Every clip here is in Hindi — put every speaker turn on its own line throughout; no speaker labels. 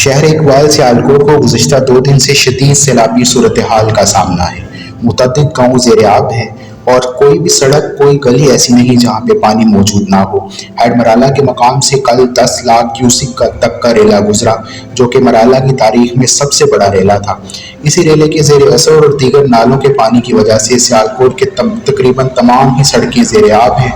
शहर इकबाल सियालकोट को गुज़िश्ता 2 दिन से शदीद सैलाबी सूरत हाल का सामना है। मुतअद्दिद गाँव ज़ेर-ए-आब हैं और कोई भी सड़क, कोई गली ऐसी नहीं जहाँ पे पानी मौजूद ना हो। हेड मराला के मकाम से कल 10 लाख क्यूसिक तक का रेला गुजरा, जो कि मराला की तारीख में सबसे बड़ा रेला था। इसी रेले के ज़ेर असर और दीगर नालों के पानी की वजह से सियालकोट के तकरीबन तमाम ही सड़कें ज़ेर-ए-आब हैं।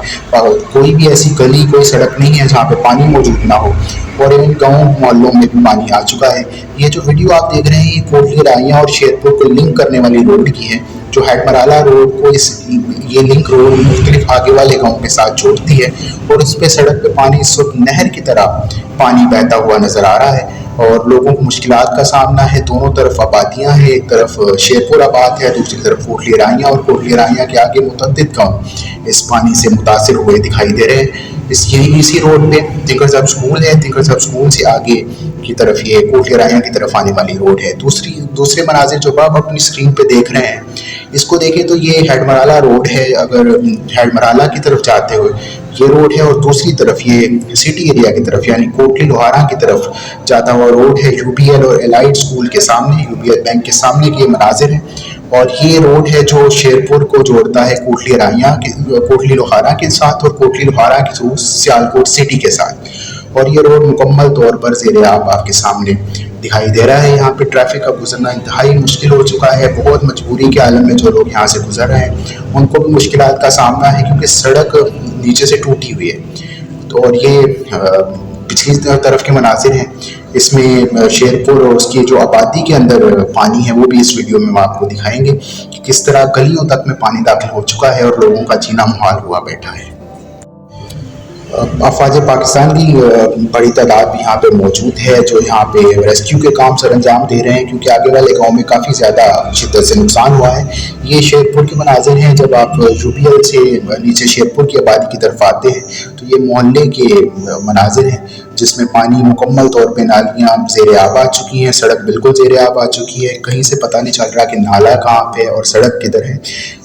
कोई भी ऐसी गली, कोई सड़क नहीं है जहाँ पे पानी मौजूद ना हो और इन गाँव मोहल्लों में भी पानी आ चुका है। ये जो वीडियो आप देख रहे हैं, ये कोटली राइयां और शेरपुर को लिंक करने वाली रोड की है, जो हेड मराला रोड को ये लिंक रोड मुख्तलिफ आगे वाले गाँव के साथ जोड़ती है और उस पे सड़क पे पानी इस वक्त नहर की तरह पानी बहता हुआ नजर आ रहा है और लोगों को मुश्किलात का सामना है। दोनों तरफ आबादियां हैं, एक तरफ शेरपुर आबाद है, दूसरी तरफ कोटली राइयां और कोटली राइयां के आगे मुतअद्दिद गाँव इस पानी से मुतासिर हुए दिखाई दे रहे हैं। इसी रोड पे तिंकर साहब स्कूल है, तिंकर साहब स्कूल से आगे की तरफ ये कोटली राइयां की तरफ आने वाली रोड है। दूसरे मनाजिर जो आप अपनी स्क्रीन पे देख रहे हैं, इसको देखें तो ये हेड मराला रोड है। अगर हेड मराला की तरफ जाते हुए ये रोड है और दूसरी तरफ ये सिटी एरिया की तरफ यानी कोटली लोहारा की तरफ जाता हुआ रोड है। यूबीएल और एलाइड स्कूल के सामने, यूबीएल बैंक के सामने के ये मनाजिर है और ये रोड है जो शेरपुर को जोड़ता है कोटली राइयां के, कोटली लोहारा के साथ और कोटली लोहारा के थ्रू सियालकोट सिटी के साथ। और ये रोड मुकम्मल तौर पर ज़ेर-ए-आब आपके सामने दिखाई दे रहा है। यहाँ पे ट्रैफिक का गुजरना इंतहाई मुश्किल हो चुका है। बहुत मजबूरी के आलम में जो लोग यहाँ से गुजर रहे हैं उनको भी मुश्किलात का सामना है, क्योंकि सड़क नीचे से टूटी हुई है। तो और ये पिछली तरफ के मनाजिर हैं, इसमें शेरपुर और उसकी जो आबादी के अंदर पानी है वो भी इस वीडियो में हम आपको दिखाएंगे कि किस तरह गलियों तक में पानी दाखिल हो चुका है और लोगों का जीना मुहाल हुआ बैठा है। अफवाज पाकिस्तान की बड़ी तादाद भी यहाँ पे मौजूद है, जो यहाँ पे रेस्क्यू के काम सर अंजाम दे रहे हैं, क्योंकि आगे वाले गांव में काफ़ी ज़्यादा शिद्दत से नुकसान हुआ है। ये शेरपुर के मनाजिर हैं। जब आप यूबीएल से नीचे शेरपुर की आबादी की तरफ आते हैं तो ये मोहल्ले के मनाजिर हैं, जिसमें पानी मुकम्मल तौर पे नालियाँ ज़ेर-ए-आब आ चुकी हैं, सड़क बिल्कुल ज़ेर-ए-आब आ चुकी है। कहीं से पता नहीं चल रहा कि नाला कहाँ पे और सड़क किधर है।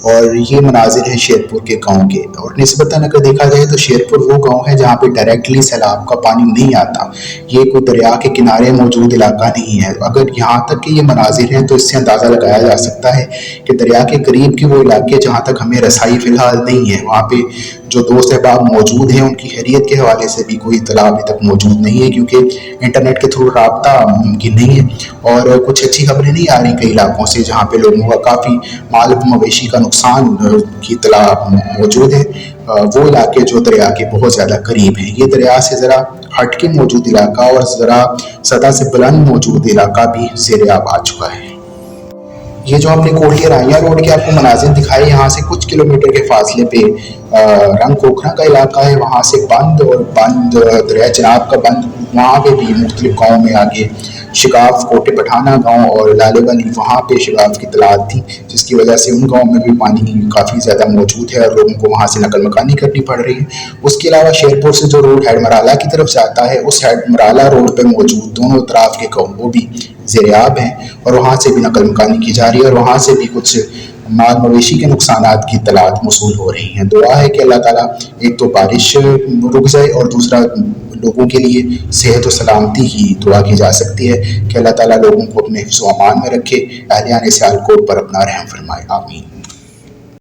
और ये मनाजिर है शेरपुर के गाँव के। और निस्बतन अगर देखा जाए तो शेरपुर वो गाँव है जहाँ पे डायरेक्टली सैलाब का पानी नहीं आता। ये कोई दरिया के किनारे मौजूद इलाका नहीं है। अगर यहाँ तक के ये मनाजिर हैं तो इससे अंदाज़ा लगाया जा सकता है कि दरिया के करीब के वो इलाके जहाँ तक हमें रसाई फ़िलहाल नहीं है, वहाँ पे जो दोस्त अहबाब मौजूद हैं उनकी खैरियत के हवाले से भी कोई इत्तला अभी तक मौजूद नहीं है, क्योंकि इंटरनेट के थ्रू राब्ता मुमकिन नहीं है। और कुछ अच्छी खबरें नहीं आ रही कई इलाकों से जहाँ पे लोगों का काफ़ी माल मवेशी का नुकसान की इत्तला मौजूद है। वो इलाके जो दरिया के बहुत ज़्यादा करीब हैं, ये दरिया से ज़रा हट के मौजूद इलाका और ज़रा सतह से बुलंद मौजूद इलाका भी ज़ेर-ए-आब आ चुका है। ये जो आपने कोटली राइयां रोड के आपको मनाजिर दिखाए, यहाँ से कुछ किलोमीटर के फासले पे रंग खोखरा का इलाका है, वहाँ से बंद और बंद दरिया चनाब का बंद, वहाँ पे भी मुख्तलिफ गाँव में आगे शिगाफ, कोटे पठाना गाँव और लाले वाली, वहाँ पे शिगाफ की तलात थी, जिसकी वजह से उन गाँव में भी पानी काफ़ी ज़्यादा मौजूद है और लोगों को वहाँ से नकल मकानी करनी पड़ रही है। उसके अलावा शेरपुर से जो रोड हेड मराला की तरफ जाता है, उस हेड मराला रोड पर मौजूद दोनों तरफ के गाँव वो भी ज़ेर-ए-आब हैं और वहाँ से भी नकल मकानी की जा रही है और वहाँ से भी कुछ माल मवेशी के नुकसानात की इत्तलात मौसूल हो रही हैं। दुआ है कि अल्लाह ताला एक तो बारिश रुक जाए और दूसरा लोगों के लिए सेहत और सलामती की दुआ की जा सकती है कि अल्लाह ताला लोगों को अपने हिफ्ज़ व अमान में रखे, अहलियान सियालकोट पर अपना रहम फरमाए। आमीन।